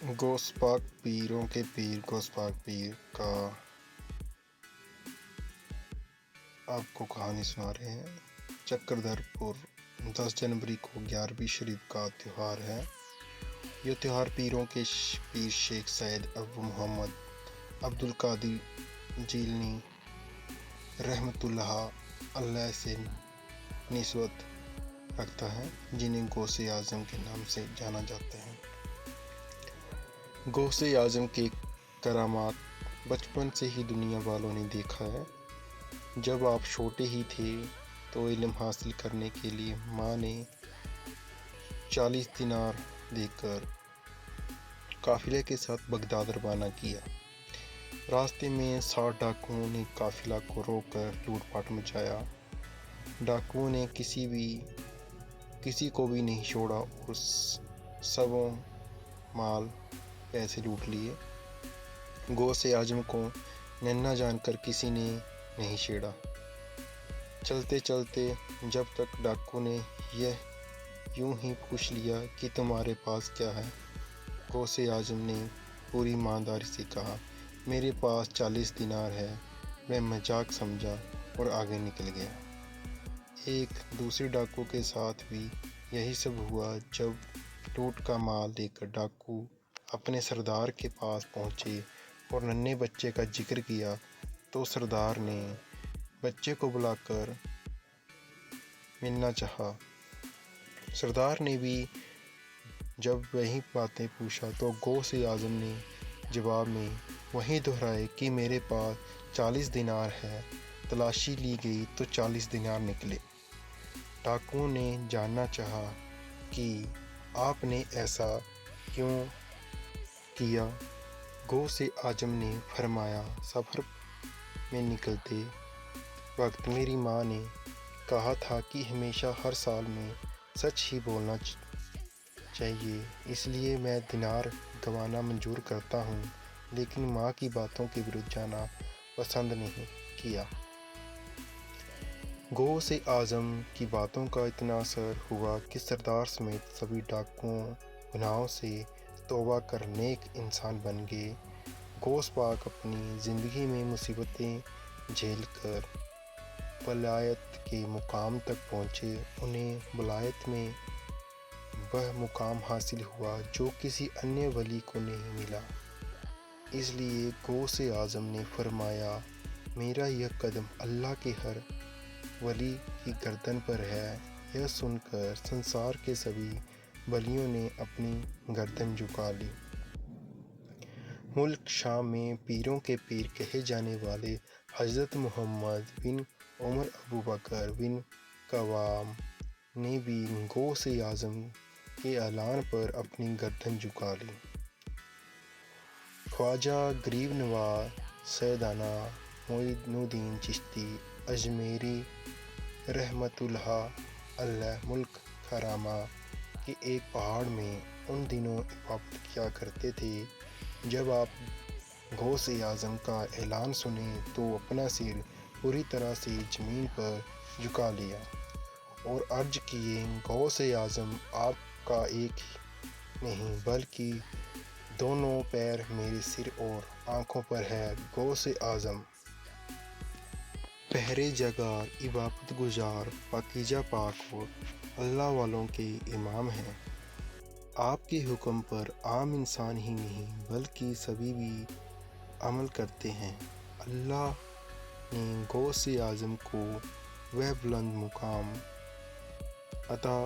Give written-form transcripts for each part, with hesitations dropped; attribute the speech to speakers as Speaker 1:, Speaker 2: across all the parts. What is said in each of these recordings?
Speaker 1: غوث پاک پیروں کے پیر غوث پاک پیر کا آپ کو کہانی سنا رہے ہیں۔ چکردر پور 10 جنوری کو 11ویں شریف کا تہوار ہے۔ یہ تہوار پیروں کے پیر شیخ سید ابو محمد عبدالقادر جیلانی رحمۃ اللہ علیہ سے نسبت رکھتا ہے، جنہیں غوث اعظم کے نام سے جانا جاتا ہے۔ غوث اعظم کے کرامات بچپن سے ہی دنیا والوں نے دیکھا ہے۔ جب آپ چھوٹے ہی تھے تو علم حاصل کرنے کے لیے ماں نے 40 دینار دے کر قافلے کے ساتھ بغداد روانہ کیا۔ راستے میں 60 ڈاکوؤں نے قافلہ کو روک کر لوٹ پاٹ مچایا۔ ڈاکوؤں نے کسی کو بھی نہیں چھوڑا اور سبوں مال پیسے لوٹ لیے۔ غوث اعظم کو ننھا جان کر کسی نے نہیں چھیڑا۔ چلتے چلتے جب تک ڈاکو نے یہ یوں ہی پوچھ لیا کہ تمہارے پاس کیا ہے، غوث اعظم نے پوری ایمانداری سے کہا، میرے پاس 40 دینار ہے۔ میں مذاق سمجھا اور آگے نکل گیا۔ ایک دوسرے ڈاکو کے ساتھ بھی یہی سب ہوا۔ جب لوٹ کا مال لے کر ڈاکو اپنے سردار کے پاس پہنچے اور ننھے بچے کا ذکر کیا تو سردار نے بچے کو بلا کر ملنا چاہا۔ سردار نے بھی جب وہی باتیں پوچھا تو غوث اعظم نے جواب میں وہی دہرائے کہ میرے پاس 40 دینار ہے۔ تلاشی لی گئی تو 40 دینار نکلے۔ ڈاکوؤں نے جاننا چاہا کہ آپ نے ایسا کیوں کیا۔ غوث اعظم نے فرمایا، سفر میں نکلتے وقت میری ماں نے کہا تھا کہ ہمیشہ ہر سال میں سچ ہی بولنا چاہیے، اس لیے میں دینار گنوانا منظور کرتا ہوں، لیکن ماں کی باتوں کے ورد جانا پسند نہیں کیا۔ غوث اعظم کی باتوں کا اتنا اثر ہوا کہ سردار سمیت سبھی ڈاکوؤں گناہوں سے توبہ کر نیک انسان بن گئے۔ غوث پاک اپنی زندگی میں مصیبتیں جھیل کر ولایت کے مقام تک پہنچے۔ انہیں ولایت میں وہ مقام حاصل ہوا جو کسی انیہ ولی کو نہیں ملا۔ اس لیے غوث اعظم نے فرمایا، میرا یہ قدم اللہ کے ہر ولی کی گردن پر ہے۔ یہ سن کر سنسار کے سبھی ولیوں نے اپنی گردن جھکا لی۔ ملک شام میں پیروں کے پیر کہے جانے والے حضرت محمد بن عمر ابو بکر بن قوام نے بھی غوث اعظم کے اعلان پر اپنی گردن جھکا لی۔ خواجہ غریب نواز سیدنا معین الدین چشتی اجمیری رحمۃ اللہ علیہ ملک کھرامہ کے ایک پہاڑ میں ان دنوں عبادت کیا کرتے تھے۔ جب آپ غوث اعظم کا اعلان سنے تو اپنا سر پوری طرح سے زمین پر جھکا لیا اور عرض کیے، غوث اعظم آپ کا ایک نہیں بلکہ دونوں پیر میرے سر اور آنکھوں پر ہے۔ غوث اعظم پہرے جگار، عبادت گزار، پاکیزہ پاک اور اللہ والوں کے امام ہیں۔ آپ کے حکم پر عام انسان ہی نہیں بلکہ سبھی بھی عمل کرتے ہیں۔ اللہ نے غوث اعظم کو وہ بلند مقام عطا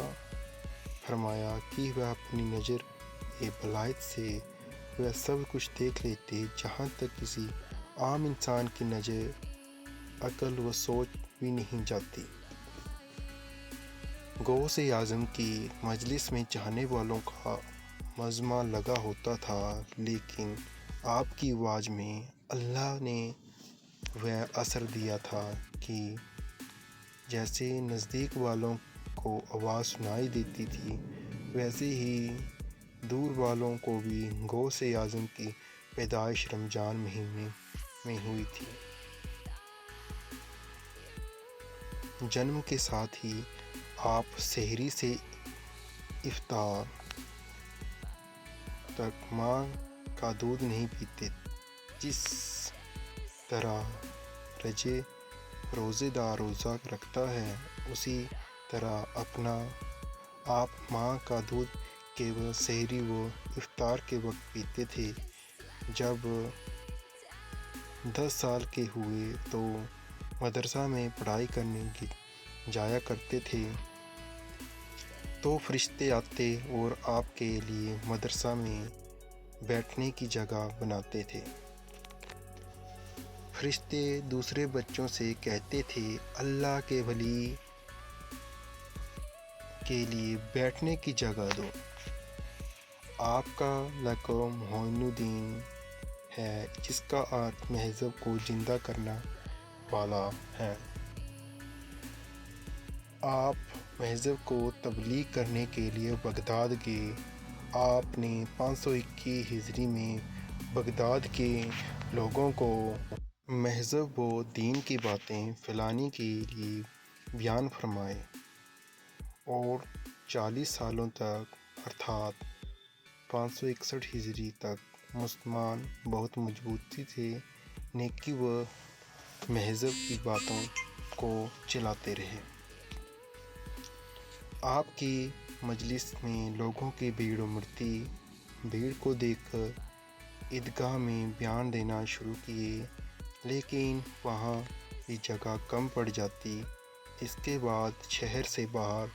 Speaker 1: فرمایا کہ وہ اپنی نظر ولایت سے وہ سب کچھ دیکھ لیتے جہاں تک کسی عام انسان کی نظر، عقل و سوچ بھی نہیں جاتی۔ غوث اعظم کی مجلس میں چاہنے والوں کا مجمع لگا ہوتا تھا، لیکن آپ کی آواز میں اللہ نے وہ اثر دیا تھا کہ جیسے نزدیک والوں کو آواز سنائی دیتی تھی، ویسے ہی دور والوں کو بھی۔ غوث اعظم کی پیدائش رمضان مہینے میں ہوئی تھی۔ جنم کے ساتھ ہی آپ سحری سے افطار تک ماں کا دودھ نہیں پیتے۔ جس طرح روزے دار روزہ رکھتا ہے، اسی طرح اپنا آپ ماں کا دودھ کیول سحری و افطار کے وقت پیتے تھے۔ جب 10 سال کے ہوئے تو مدرسہ میں پڑھائی کرنے جایا کرتے تھے، تو فرشتے آتے اور آپ کے لیے مدرسہ میں بیٹھنے کی جگہ بناتے تھے۔ فرشتے دوسرے بچوں سے کہتے تھے، اللہ کے ولی کے لیے بیٹھنے کی جگہ دو۔ آپ کا لقب معین الدین ہے، جس کا ارتھ مذہب کو زندہ کرنے والا ہے۔ آپ مذہب کو تبلیغ کرنے کے لیے بغداد گئے۔ آپ نے 521 ہجری میں بغداد کے لوگوں کو مذہب و دین کی باتیں پھیلانے کے لیے بیان فرمائے، اور 40 سالوں تک ارتھات 561 ہجری تک مسلمان بہت مضبوطی سے نیکی و مذہب کی باتوں کو چلاتے رہے۔ آپ کی مجلس میں لوگوں کی بھیڑ امڑتی۔ بھیڑ کو دیکھ کر عیدگاہ میں بیان دینا شروع کیے، لیکن وہاں بھی جگہ کم پڑ جاتی۔ اس کے بعد شہر سے باہر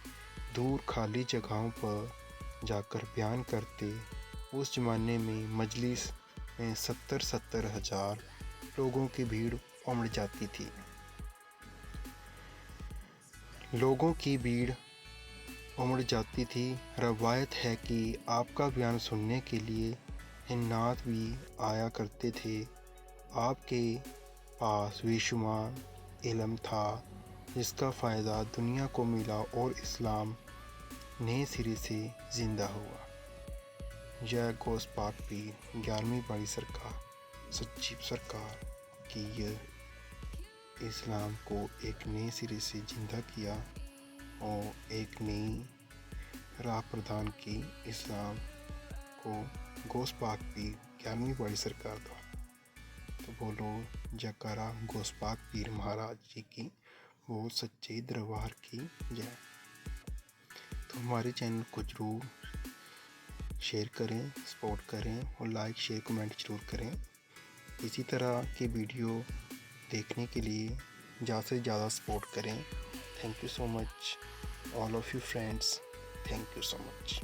Speaker 1: دور خالی جگہوں پر جا کر بیان کرتے۔ اس زمانے میں مجلس میں 70 ہزار لوگوں کی بھیڑ امڑ جاتی تھی۔ روایت ہے کہ آپ کا بیان سننے کے لیے جنات بھی آیا کرتے تھے۔ آپ کے پاس بے شمار علم تھا، جس کا فائدہ دنیا کو ملا اور اسلام نئے سرے سے زندہ ہوا۔ جے غوث پاک پیر 11ویں باری سرکار سچی سرکار کی یہ اسلام کو ایک نئے سرے سے زندہ کیا اور ایک نئی راہ پردان کی اسلام کو غوث پاک پیر 11ویں باری سرکار دوارا۔ تو بولو جیکارہ غوث پاک پیر مہاراج جی کی، وہ سچے دربار کی جے۔ تو ہمارے چینل کو ضرور شیئر کریں، سپورٹ کریں اور لائک شیئر کمنٹ ضرور کریں۔ اسی طرح کی ویڈیو دیکھنے کے لیے زیادہ سے زیادہ سپورٹ کریں۔ Thank you so much all of you friends, thank you so much.